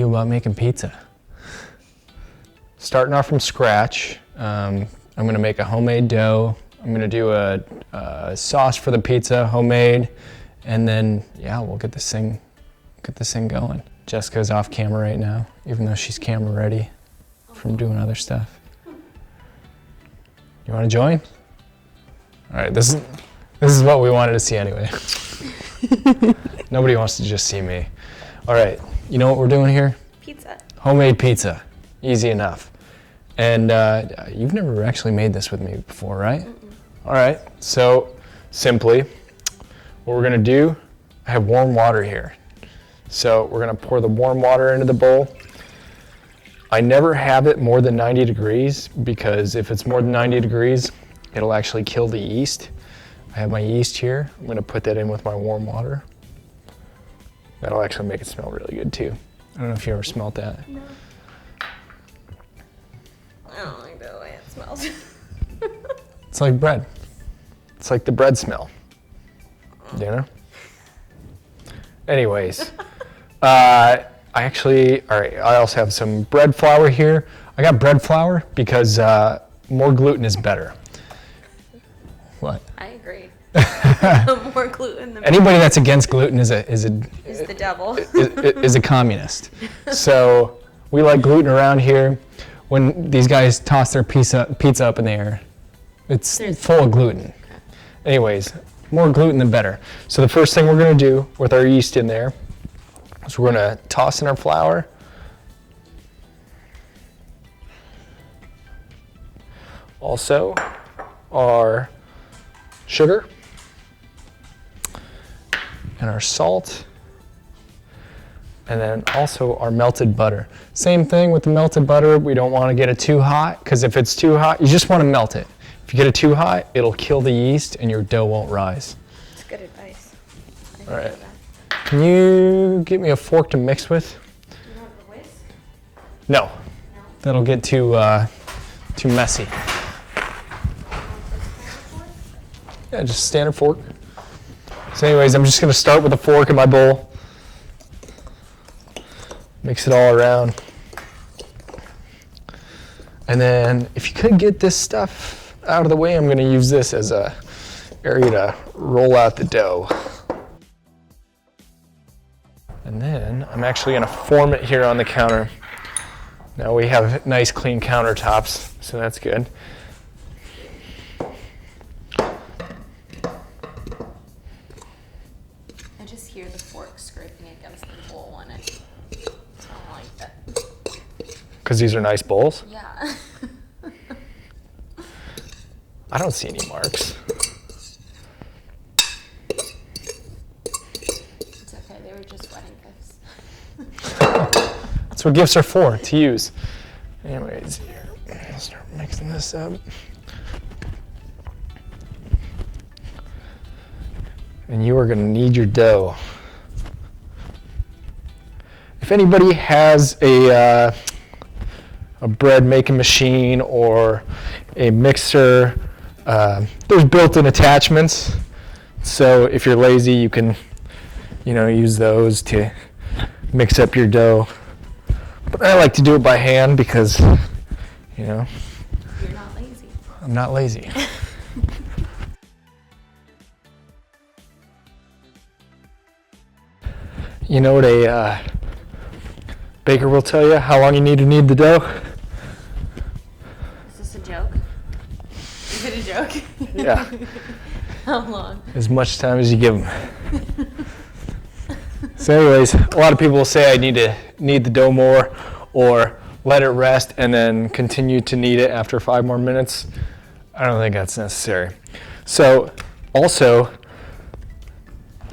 about making pizza. Starting off from scratch, I'm gonna make a homemade dough. I'm gonna do a sauce for the pizza, homemade, and then yeah, we'll get this thing going. Jessica's off camera right now, even though she's camera ready from doing other stuff. You want to join? All right, this is what we wanted to see anyway. Nobody wants to just see me. All right, you know what we're doing here? Pizza. Homemade Pizza. Easy enough. And you've never actually made this with me before, right? All right, so simply, what we're gonna do, I have warm water here. So we're gonna pour the warm water into the bowl. I never have it more than 90 degrees because if it's more than 90 degrees, it'll actually kill the yeast. I have my yeast here. I'm gonna put that in with my warm water. That'll actually make it smell really good too. I don't know if you ever smelled that. No. I don't like the way it smells. It's like bread. It's like the bread smell, you know? Anyways, I also have some bread flour here. I got bread flour because more gluten is better. What? I agree. More gluten than anybody that's against gluten is the devil. is a communist. So we like gluten around here. When these guys toss their pizza up in the air, it's full of gluten. Okay. Anyways, more gluten the better. So the first thing we're gonna do with our yeast in there is we're gonna toss in our flour. Also, our sugar and our salt, and then also our melted butter. Same thing with the melted butter, we don't want to get it too hot, because if it's too hot, you just want to melt it. If you get it too hot, it'll kill the yeast and your dough won't rise. That's good advice. All right. Can you get me a fork to mix with? Do you want a whisk? No. That'll get too messy. Yeah, just standard fork. So anyways, I'm just gonna start with a fork in my bowl. Mix it all around. And then if you could get this stuff out of the way, I'm gonna use this as a area to roll out the dough. And then I'm actually gonna form it here on the counter. Now we have nice clean countertops, so that's good. I just hear the fork scraping against the bowl when I don't like that. Because these are nice bowls? Yeah. I don't see any marks. It's okay, they were just wedding gifts. That's what gifts are for, to use. Anyways, here, I'll start mixing this up. And you are gonna need your dough. If anybody has a bread making machine or a mixer, there's built-in attachments. So if you're lazy, you can, use those to mix up your dough. But I like to do it by hand because, You're not lazy. I'm not lazy. You know what a baker will tell you? How long you need to knead the dough? Is this a joke? Is it a joke? Yeah. How long? As much time as you give them. So anyways, a lot of people will say I need to knead the dough more or let it rest and then continue to knead it after 5 more minutes. I don't think that's necessary. So also,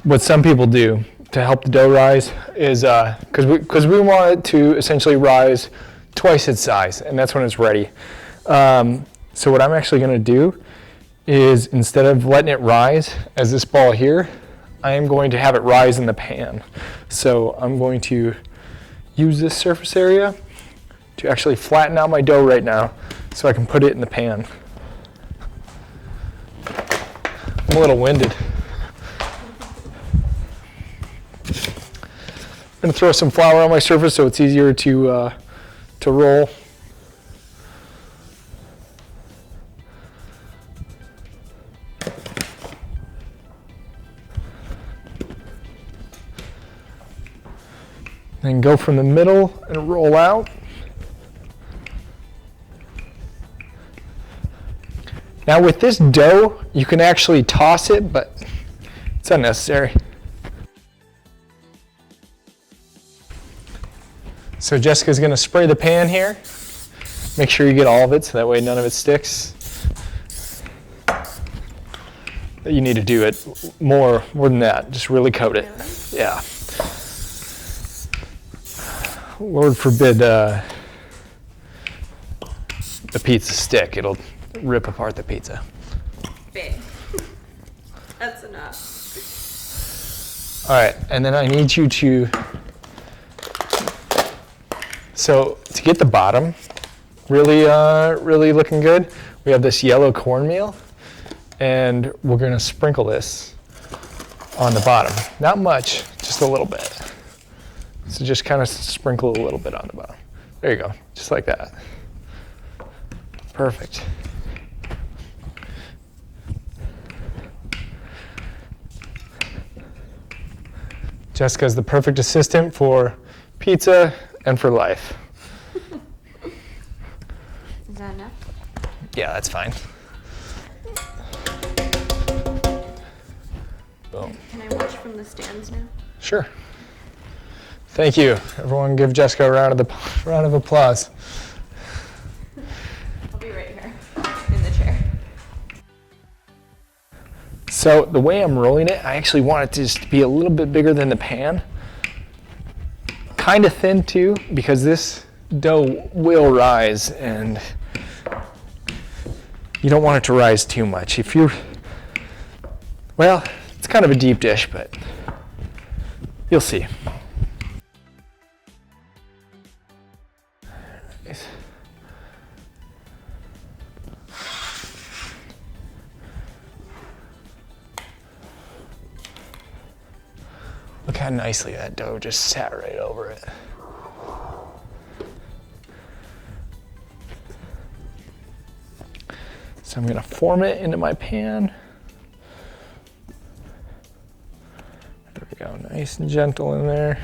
what some people do to help the dough rise is, because we want it to essentially rise twice its size, and that's when it's ready. So what I'm actually gonna do is, instead of letting it rise as this ball here, I am going to have it rise in the pan. So I'm going to use this surface area to actually flatten out my dough right now so I can put it in the pan. I'm a little winded. I'm gonna throw some flour on my surface so it's easier to roll. Then go from the middle and roll out. Now with this dough, you can actually toss it, but it's unnecessary. So Jessica's gonna spray the pan here. Make sure you get all of it so that way none of it sticks. You need to do it more than that, just really coat it. Yeah. Lord forbid the pizza stick. It'll rip apart the pizza. Big. That's enough. All right, and then I need you to, so to get the bottom really looking good, we have this yellow cornmeal, and we're gonna sprinkle this on the bottom. Not much, just a little bit. So just kind of sprinkle a little bit on the bottom. There you go, just like that. Perfect. Jessica's the perfect assistant for pizza and for life. Is that enough? Yeah, that's fine. Boom. Can I watch from the stands now? Sure. Thank you. Everyone give Jessica a round of applause. I'll be right here in the chair. So the way I'm rolling it, I actually want it to just be a little bit bigger than the pan. Kind of thin too, because this dough will rise and you don't want it to rise too much. If you're, well, it's kind of a deep dish, but you'll see. Look how nicely that dough just sat right over it. So I'm gonna form it into my pan. There we go, nice and gentle in there.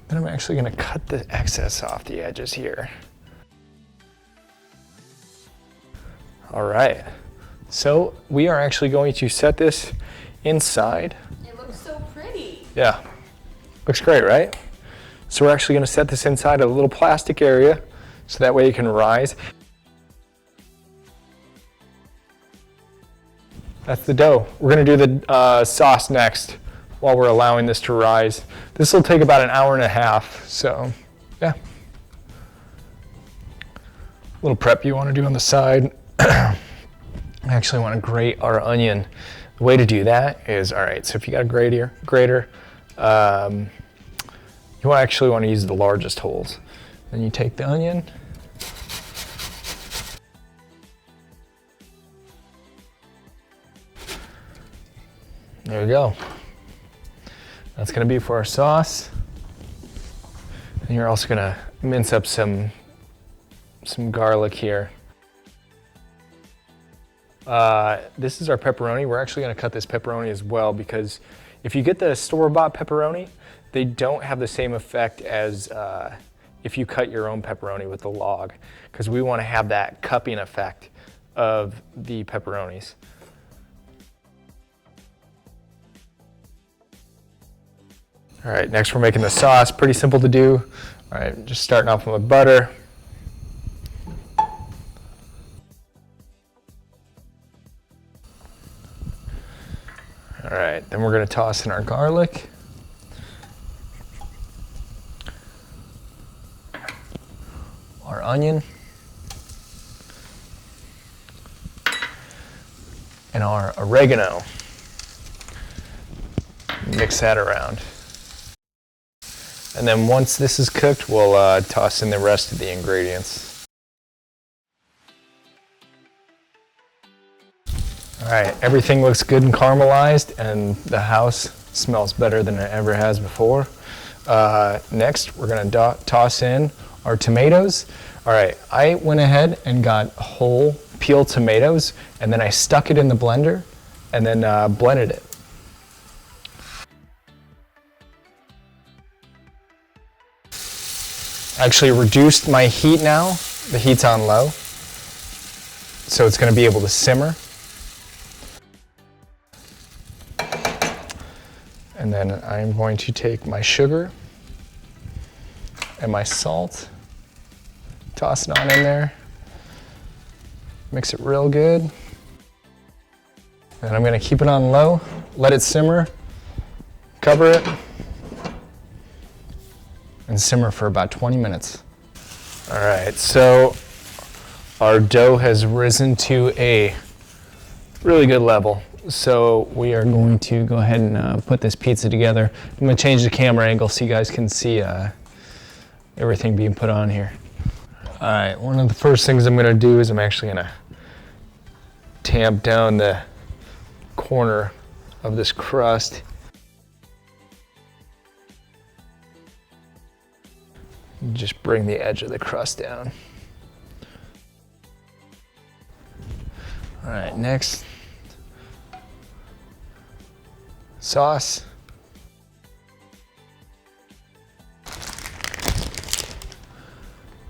Then I'm actually gonna cut the excess off the edges here. All right, so we are actually going to set this inside. It looks so pretty. Yeah, looks great, right? So we're actually gonna set this inside a little plastic area so that way it can rise. That's the dough. We're gonna do the sauce next while we're allowing this to rise. This will take about an hour and a half, so yeah. Little prep you wanna do on the side. I actually wanna grate our onion. The way to do that is, all right, so if you got a grater, you actually want to use the largest holes. Then you take the onion, there you go. That's gonna be for our sauce. And you're also gonna mince up some garlic here. This is our pepperoni. We're actually gonna cut this pepperoni as well because if you get the store-bought pepperoni, they don't have the same effect as if you cut your own pepperoni with the log, because we wanna have that cupping effect of the pepperonis. All right, next we're making the sauce. Pretty simple to do. All right, just starting off with butter. All right, then we're gonna toss in our garlic. Our onion. And our oregano. Mix that around. And then once this is cooked, we'll toss in the rest of the ingredients. All right, everything looks good and caramelized, and the house Smells better than it ever has before. Next, we're gonna toss in our tomatoes. All right, I went ahead and got whole peeled tomatoes, and then I stuck it in the blender and then blended it. Actually reduced my heat now. The heat's on low, so it's gonna be able to simmer. And then I'm going to take my sugar and my salt, toss it on in there, mix it real good. And I'm gonna keep it on low, let it simmer, cover it, and simmer for about 20 minutes. All right, so our dough has risen to a really good level. So we are going to go ahead and put this pizza together. I'm gonna change the camera angle so you guys can see everything being put on here. All right, one of the first things I'm gonna do is I'm actually gonna tamp down the corner of this crust. Just bring the edge of the crust down. All right, next, sauce.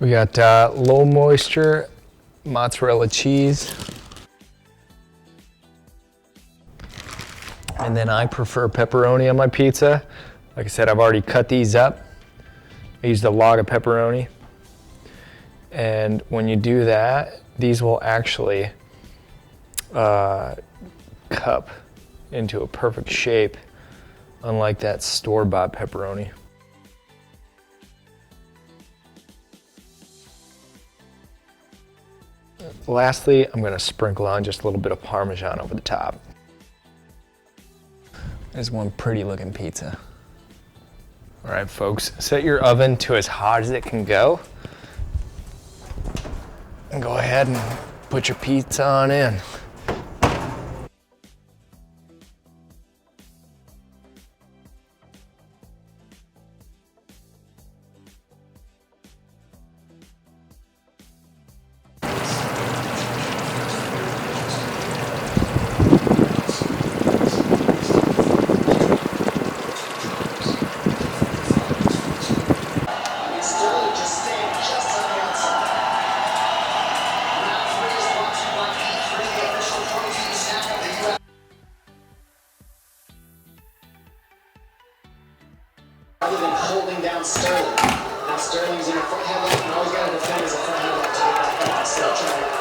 We got low moisture mozzarella cheese. And then I prefer pepperoni on my pizza. Like I said, I've already cut these up. I used a log of pepperoni. And when you do that, these will actually cup into a perfect shape, unlike that store-bought pepperoni. Lastly, I'm gonna sprinkle on just a little bit of Parmesan over the top. There's one pretty looking pizza. All right, folks, set your oven to as hot as it can go. And go ahead and put your pizza on in. Rather than holding down Sterling. Now Sterling's in a front headlock and all he's got to defend is a front headlock to get back up instead of trying to